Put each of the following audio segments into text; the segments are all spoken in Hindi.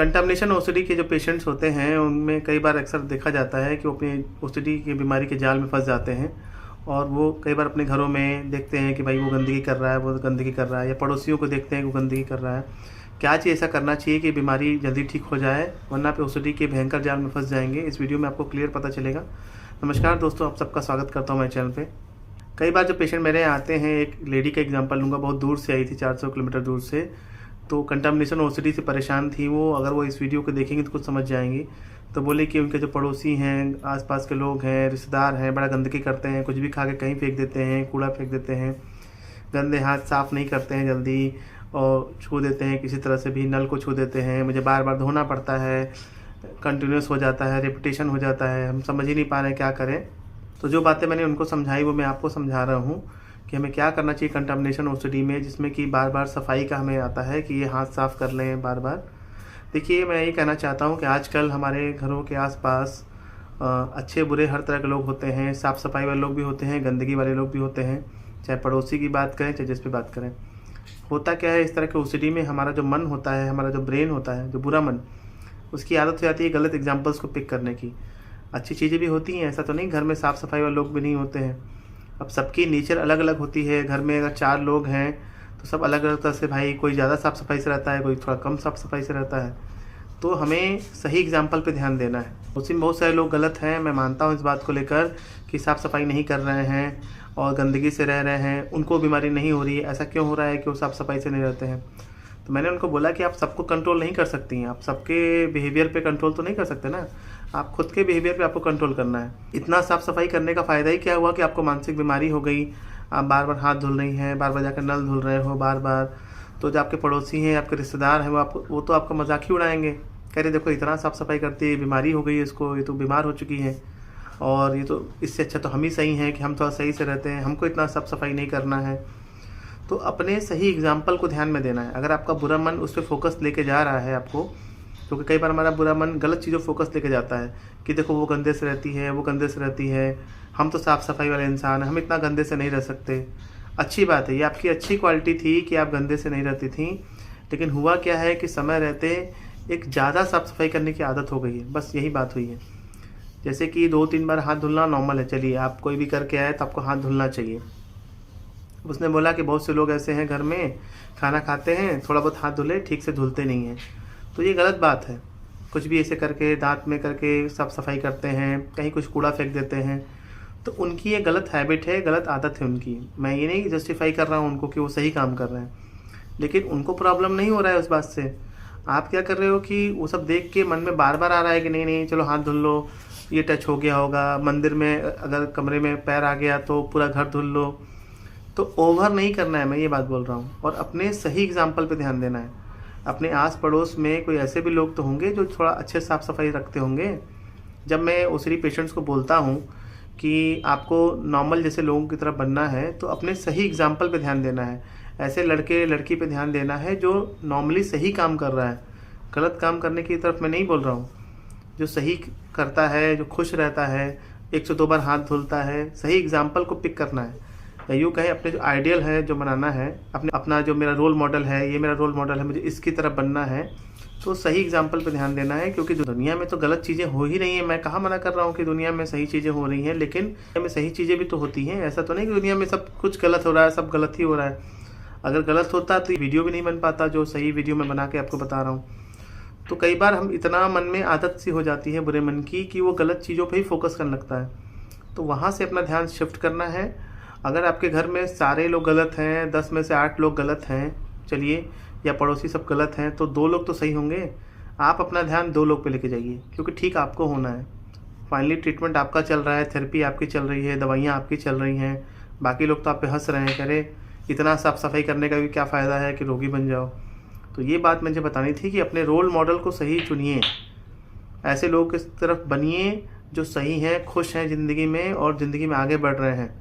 कंटामिनेशन ओसीडी के जो पेशेंट्स होते हैं उनमें कई बार अक्सर देखा जाता है कि वो अपनी ओसीडी की बीमारी के जाल में फंस जाते हैं और वो कई बार अपने घरों में देखते हैं कि भाई वो गंदगी कर रहा है, वो गंदगी कर रहा है, या पड़ोसियों को देखते हैं कि वो गंदगी कर रहा है। क्या चीज़ ऐसा करना चाहिए कि बीमारी जल्दी ठीक हो जाए, वरना पे ओसीडी के भयंकर जाल में फंस जाएंगे। इस वीडियो में आपको क्लियर पता चलेगा। नमस्कार दोस्तों, आप सबका स्वागत करता हूँ मेरे चैनल पे। कई बार जो पेशेंट मेरे यहाँ आते हैं, एक लेडी का एग्जांपल लूँगा, बहुत दूर से आई थी, 400 किलोमीटर दूर से, तो कंटामिनेशन ओसीडी से परेशान थी वो। अगर वो इस वीडियो को देखेंगे तो कुछ समझ जाएंगी। तो बोले कि उनके जो पड़ोसी हैं, आसपास के लोग हैं, रिश्तेदार हैं, बड़ा गंदगी करते हैं, कुछ भी खा के कहीं फेंक देते हैं, कूड़ा फेंक देते हैं, गंदे हाथ साफ़ नहीं करते हैं जल्दी और छू देते हैं, किसी तरह से भी नल को छू देते हैं, मुझे बार बार धोना पड़ता है, कंटिन्यूस हो जाता है, रेपिटेशन हो जाता है, हम समझ ही नहीं पा रहे हैं क्या करें। तो जो बातें मैंने उनको समझाई वो मैं आपको समझा रहा हूँ कि हमें क्या करना चाहिए कंटामिनेशन ओसीडी में, जिसमें कि बार बार सफाई का हमें आता है कि ये हाथ साफ़ कर लें बार बार। देखिए, मैं ये कहना चाहता हूँ कि आजकल हमारे घरों के आसपास अच्छे बुरे हर तरह के लोग होते हैं। साफ़ सफाई वाले लोग भी होते हैं, गंदगी वाले लोग भी होते हैं, चाहे पड़ोसी की बात करें चाहे जिस पे बात करें। होता क्या है, इस तरह के ओसीडी में हमारा जो मन होता है, हमारा जो ब्रेन होता है, जो बुरा मन, उसकी आदत हो जाती है गलत एग्जाम्पल्स को पिक करने की। अच्छी चीज़ें भी होती हैं, ऐसा तो नहीं घर में साफ़ सफाई वाले लोग भी नहीं होते हैं। अब सबकी नेचर अलग अलग होती है। घर में अगर 4 लोग हैं तो सब अलग अलग तरह से, भाई कोई ज़्यादा साफ़ सफाई से रहता है, कोई थोड़ा कम साफ़ सफाई से रहता है। तो हमें सही एग्जाम्पल पे ध्यान देना है। उसमें बहुत सारे लोग गलत हैं, मैं मानता हूँ इस बात को लेकर कि साफ़ सफाई नहीं कर रहे हैं और गंदगी से रह रहे हैं, उनको बीमारी नहीं हो रही है। ऐसा क्यों हो रहा है कि वो साफ़ सफाई से नहीं रहते हैं? तो मैंने उनको बोला कि आप सबको कंट्रोल नहीं कर सकती हैं, आप सबके बिहेवियर पे कंट्रोल तो नहीं कर सकते ना, आप खुद के बिहेवियर पे आपको कंट्रोल करना है। इतना साफ़ सफाई करने का फ़ायदा ही क्या हुआ कि आपको मानसिक बीमारी हो गई, आप बार बार हाथ धुल रही हैं, बार बार जाकर नल धुल रहे हो बार बार। तो जो आपके पड़ोसी हैं, आपके रिश्तेदार हैं, वो तो आपका मजाक ही उड़ाएंगे, कह रहे देखो इतना साफ़ सफाई करती है, बीमारी हो गई है इसको, ये तो बीमार हो चुकी है, और ये तो इससे अच्छा तो हम ही सही हैं कि हम थोड़ा सही से रहते हैं, हमको इतना साफ़ सफाई नहीं करना है। तो अपने सही एग्जाम्पल को ध्यान में देना है। अगर आपका बुरा मन उस पर फोकस लेके जा रहा है आपको, क्योंकि कई बार हमारा बुरा मन गलत चीज़ों फोकस लेके जाता है कि देखो वो गंदे से रहती है, वो गंदे से रहती है, हम तो साफ़ सफाई वाले इंसान हैं, हम इतना गंदे से नहीं रह सकते। अच्छी बात है, ये आपकी अच्छी क्वालिटी थी कि आप गंदे से नहीं रहती थी, लेकिन हुआ क्या है कि समय रहते एक ज़्यादा साफ़ सफाई करने की आदत हो गई है, बस यही बात हुई है। जैसे कि 2-3 बार हाथ धुलना नॉर्मल है, चलिए आप कोई भी करके आए तो आपको हाथ धुलना चाहिए। उसने बोला कि बहुत से लोग ऐसे हैं घर में, खाना खाते हैं, थोड़ा बहुत हाथ धुले, ठीक से धुलते नहीं हैं। तो ये गलत बात है। कुछ भी ऐसे करके दांत में करके साफ़ सफाई करते हैं, कहीं कुछ कूड़ा फेंक देते हैं, तो उनकी ये गलत हैबिट है, गलत आदत है उनकी। मैं ये नहीं जस्टिफाई कर रहा हूँ उनको कि वो सही काम कर रहे हैं, लेकिन उनको प्रॉब्लम नहीं हो रहा है उस बात से। आप क्या कर रहे हो कि वो सब देख के मन में बार बार आ रहा है कि नहीं नहीं चलो हाथ धुल लो, ये टच हो गया होगा, मंदिर में अगर कमरे में पैर आ गया तो पूरा घर धुल लो। तो ओवर नहीं करना है, मैं ये बात बोल रहा हूँ, और अपने सही एग्जाम्पल पे ध्यान देना है। अपने आस पड़ोस में कोई ऐसे भी लोग तो होंगे जो थोड़ा अच्छे साफ़ सफाई रखते होंगे। जब मैं ओसीडी पेशेंट्स को बोलता हूँ कि आपको नॉर्मल जैसे लोगों की तरह बनना है, तो अपने सही एग्जाम्पल पे ध्यान देना है। ऐसे लड़के लड़की पे ध्यान देना है जो नॉर्मली सही काम कर रहा है। गलत काम करने की तरफ मैं नहीं बोल रहा हूँ। जो सही करता है, जो खुश रहता है, 102 बार हाथ धुलता है, सही एग्जाम्पल को पिक करना है। या यूँ कहें, अपने जो आइडियल है जो बनाना है, अपना जो मेरा रोल मॉडल है, ये मेरा रोल मॉडल है, मुझे इसकी तरफ बनना है, तो सही एग्जाम्पल पे ध्यान देना है। क्योंकि दुनिया में तो गलत चीज़ें हो ही रही हैं। मैं कहाँ मना कर रहा हूँ कि दुनिया में सही चीज़ें हो रही हैं, लेकिन दुनिया में सही चीज़ें भी तो होती हैं। ऐसा तो नहीं कि दुनिया में सब कुछ गलत हो रहा है, सब गलत ही हो रहा है। अगर गलत होता तो वीडियो भी नहीं बन पाता जो सही वीडियो मैं बना के आपको बता रहा हूँ। तो कई बार हम इतना मन में आदत सी हो जाती है बुरे मन की कि वो गलत चीज़ों पे ही फोकस करने लगता है। तो वहाँ से अपना ध्यान शिफ्ट करना है। अगर आपके घर में सारे लोग गलत हैं, 10 में से 8 लोग गलत हैं, चलिए, या पड़ोसी सब गलत हैं, तो 2 लोग तो सही होंगे। आप अपना ध्यान 2 लोग पे लेके जाइए, क्योंकि ठीक आपको होना है। फाइनली ट्रीटमेंट आपका चल रहा है, थेरेपी आपकी चल रही है, दवाइयाँ आपकी चल रही हैं। बाकी लोग तो आप पे हंस रहे हैं, कह रहे इतना साफ़ सफाई करने का भी क्या फ़ायदा है कि रोगी बन जाओ। तो ये बात मुझे बतानी थी कि अपने रोल मॉडल को सही चुनिए, ऐसे लोगों की तरफ बनिए जो सही हैं, खुश हैं ज़िंदगी में और ज़िंदगी में आगे बढ़ रहे हैं,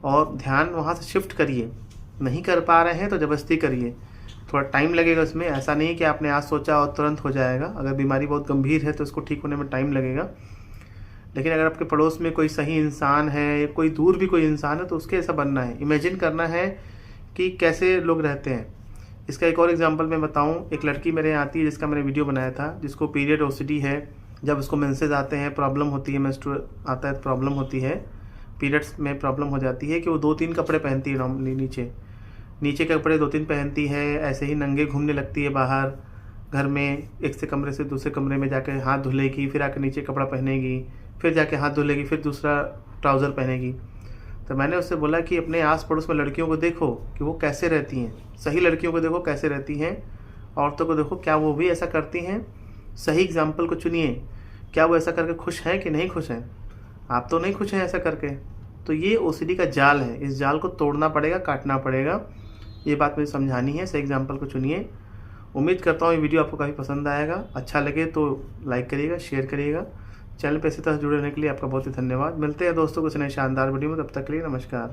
और ध्यान वहाँ से शिफ्ट करिए। नहीं कर पा रहे हैं तो ज़बरदस्ती करिए, थोड़ा टाइम लगेगा उसमें। ऐसा नहीं कि आपने आज सोचा और तुरंत हो जाएगा। अगर बीमारी बहुत गंभीर है तो इसको ठीक होने में टाइम लगेगा। लेकिन अगर आपके पड़ोस में कोई सही इंसान है, या कोई दूर भी कोई इंसान है, तो उसके ऐसा बनना है। इमेजिन करना है कि कैसे लोग रहते हैं, इसका एक और एग्जांपल मैं बताऊं, एक लड़की मेरे यहाँ आती है जिसका मैंने वीडियो बनाया था, जिसको पीरियड ओसीडी है। जब उसको मेंसेस आते हैं, प्रॉब्लम होती है, मेंस्ट्रुअल आता है, प्रॉब्लम होती है, पीरियड्स में प्रॉब्लम हो जाती है कि वो 2-3 कपड़े पहनती है नॉर्मली, नीचे के कपड़े 2-3 पहनती है, ऐसे ही नंगे घूमने लगती है बाहर घर में, एक से कमरे से दूसरे कमरे में जाकर हाथ धुलेगी, फिर आकर नीचे कपड़ा पहनेगी, फिर जाके हाथ धुलेगी, फिर दूसरा ट्राउज़र पहनेगी। तो मैंने उससे बोला कि अपने आस पड़ोस में लड़कियों को देखो कि वो कैसे रहती हैं, सही लड़कियों को देखो कैसे रहती हैं, औरतों को देखो क्या वो भी ऐसा करती हैं, सही एग्जाम्पल को चुनिए, क्या वो ऐसा करके खुश हैं कि नहीं खुश हैं। आप तो नहीं खुश हैं ऐसा करके। तो ये ओसीडी का जाल है, इस जाल को तोड़ना पड़ेगा, काटना पड़ेगा, ये बात मुझे समझानी है। सही एग्जाम्पल को चुनिए। उम्मीद करता हूँ ये वीडियो आपको काफ़ी पसंद आएगा। अच्छा लगे तो लाइक करिएगा, शेयर करिएगा। चैनल पर इसी तरह जुड़े रहने के लिए आपका बहुत ही धन्यवाद। मिलते हैं दोस्तों कुछ नए शानदार वीडियो में, तब तक के लिए नमस्कार।